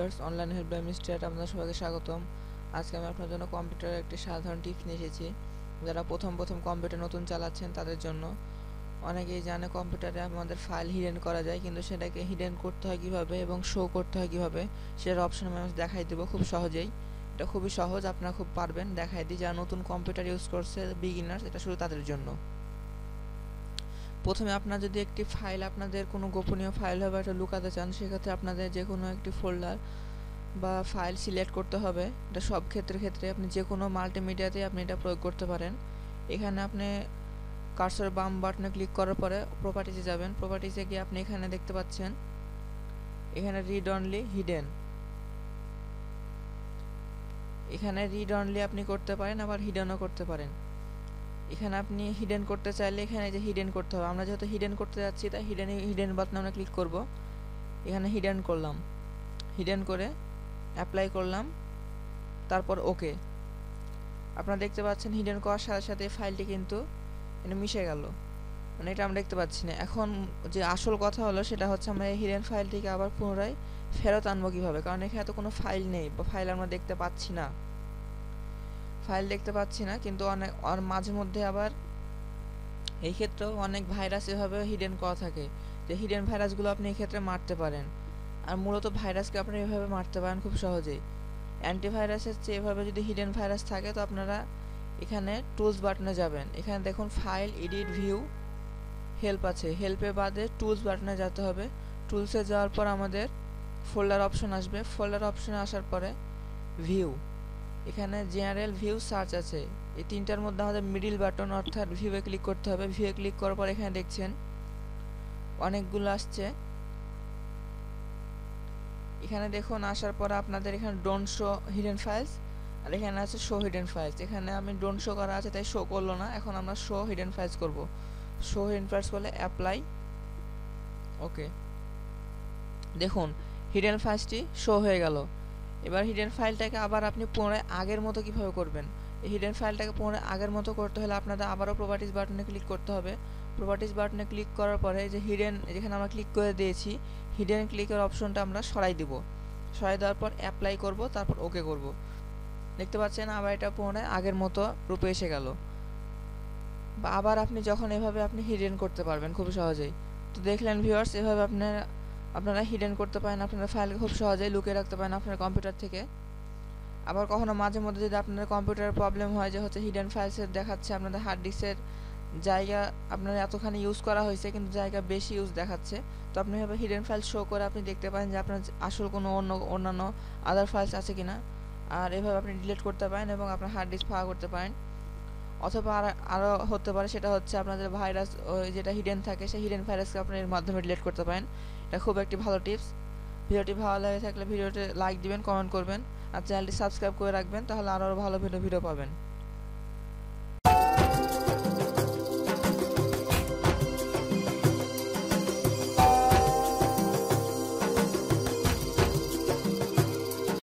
Viewers, online helpline mister আপনাদের সবাইকে স্বাগতম। আজকে আমি আপনার জন্য কম্পিউটারের একটি সাধারণ টিপস নিয়ে এসেছি। যারা প্রথম কম্পিউটার নতুন চালাচ্ছেন তাদের জন্য। অনেকেই জানে কম্পিউটারে আমাদের ফাইল হিডেন করা যায়, কিন্তু সেটাকে হিডেন করতে হয় কীভাবে এবং শো করতে হয় কীভাবে সেটার অপশন আমি দেখাই দেবো খুব সহজেই। এটা খুবই সহজ, আপনারা খুব পারবেন। দেখাই দিই, যারা নতুন কম্পিউটার ইউজ করছে বিগিনার্স, এটা শুধু তাদের জন্য। প্রথমে আপনার যদি একটি ফাইল, আপনাদের কোনো গোপনীয় ফাইল হবে এটা লুকাতে চান, সেক্ষেত্রে আপনাদের যে কোনো একটি ফোল্ডার বা ফাইল সিলেক্ট করতে হবে। এটা সব ক্ষেত্রে আপনি যে কোনো মাল্টিমিডিয়াতে আপনি এটা প্রয়োগ করতে পারেন। এখানে আপনি কার্সর বাম বাটনে ক্লিক করার পরে প্রপার্টিজে যাবেন। প্রপার্টিজে গিয়ে আপনি এখানে দেখতে পাচ্ছেন এখানে রিড অনলি হিডেন। এখানে রিড অনলি আপনি করতে পারেন, আবার হিডেনও করতে পারেন। এখানে আপনি হিডেন করতে চাইলে এখানে যে হিডেন করতে হবে, আমরা যেহেতু হিডেন করতে যাচ্ছি তাই হিডেন বাটনে আমরা ক্লিক করব। এখানে হিডেন করলাম, হিডেন করে অ্যাপ্লাই করলাম, তারপর ওকে। আপনারা দেখতে পাচ্ছেন হিডেন করার সাথে সাথে ফাইলটি কিন্তু এটা মিশে গেল, মানে এটা আমরা দেখতে পাচ্ছি না। এখন যে আসল কথা হলো সেটা হচ্ছে আমরা এই হিডেন ফাইলটিকে আবার পুনরায় ফেরত আনবো কীভাবে, কারণ এখানে তো কোনো ফাইল নেই বা ফাইল আমরা দেখতে পাচ্ছি না। কিন্তু মাঝে মধ্যে আবার এই ক্ষেত্রেও অনেক ভাইরাস এভাবে হিডেন করা থাকে, যে হিডেন ভাইরাসগুলো আপনি এই ক্ষেত্রে মারতে পারেন। আর মূলত ভাইরাসকে আপনি এভাবে মারতে পারেন খুব সহজেই। অ্যান্টিভাইরাসের চেয়ে এভাবে যদি হিডেন ভাইরাস থাকে তো আপনারা এখানে টুলস বাটনে যাবেন। এখানে দেখুন ফাইল, এডিট, ভিউ, হেল্প আছে। হেল্পে বাদে টুলস বাটনে যেতে হবে। টুলসে যাওয়ার পর আমাদের ফোল্ডার অপশন আসবে। ফোল্ডার অপশনে আসার পরে ভিউ, এখানে জেনারেল, ভিউ, সার্চ আছে। এই তিনটার মধ্যে আমাদের মিডিল বাটন অর্থাৎ ভিউয়ে ক্লিক করতে হবে। ভিউয়ে ক্লিক করার পর এখানে দেখছেন অনেকগুলো আসছে। এখানে দেখুন আসার পরে আপনাদের এখানে ডোন্ট শো হিডেন ফাইলস, আর এখানে আছে শো হিডেন ফাইলস। এখানে আমি ডোন্ট শো করা আছে তাই শো করলো না। এখন আমরা শো হিডেন ফাইলস করব। শো হিডেন ফাইলস করলে অ্যাপ্লাই, ওকে। দেখুন হিডেন ফাইলসটি শো হয়ে গেল। এবার হিডেন ফাইলটাকে আবার আপনি পুনরায় আগের মতো কীভাবে করবেন? এই হিডেন ফাইলটাকে পুনরায় আগের মতো করতে হলে আপনাদের আবারও প্রপার্টিজ বাটনে ক্লিক করতে হবে। প্রপার্টিজ বাটনে ক্লিক করার পরে যে হিডেন, যেখানে আমরা ক্লিক করে দিয়েছি, হিডেন ক্লিকের অপশনটা আমরা সরাই দিব। সরাই দেওয়ার পর অ্যাপ্লাই করব, তারপর ওকে করব। দেখতে পাচ্ছেন আবার এটা পুনরায় আগের মতো রূপে এসে গেল। বা আবার আপনি যখন এভাবে আপনি হিডেন করতে পারবেন খুব সহজেই। তো দেখলেন ভিউয়ার্স, এভাবে আপনারা হিডেন করতে পারেন, আপনারা ফাইলকে খুব সহজেই লুকিয়ে রাখতে পারেন আপনার কম্পিউটার থেকে। আবার কখনো মাঝে মধ্যে যদি আপনাদের কম্পিউটারের প্রবলেম হয় যে হচ্ছে হিডেন ফাইলসের দেখাচ্ছে আপনাদের হার্ড ডিস্কের জায়গা আপনার এতখানি ইউজ করা হয়েছে কিন্তু জায়গা বেশি ইউজ দেখাচ্ছে, তো আপনি এভাবে হিডেন ফাইল শো করে আপনি দেখতে পারেন যে আপনার আসল কোনো অন্যান্য আদার ফাইলস আছে কিনা। আর এভাবে আপনি ডিলিট করতে পারেন এবং আপনার হার্ড ডিস্ক ফাঁকা করতে পারেন। অথবা আরও হতে পারে, সেটা হচ্ছে আপনাদের ভাইরাস যেটা হিডেন থাকে সেই হিডেন ভাইরাসকে আপনি এর মাধ্যমে ডিলিট করতে পারেন। এটা খুব একটি ভালো টিপস। ভিডিওটি ভালো লাগে থাকলে ভিডিওটি লাইক দিবেন, কমেন্ট করবেন, আর চ্যানেলটি সাবস্ক্রাইব করে রাখবেন, তাহলে আরও ভালো ভিডিও পাবেন।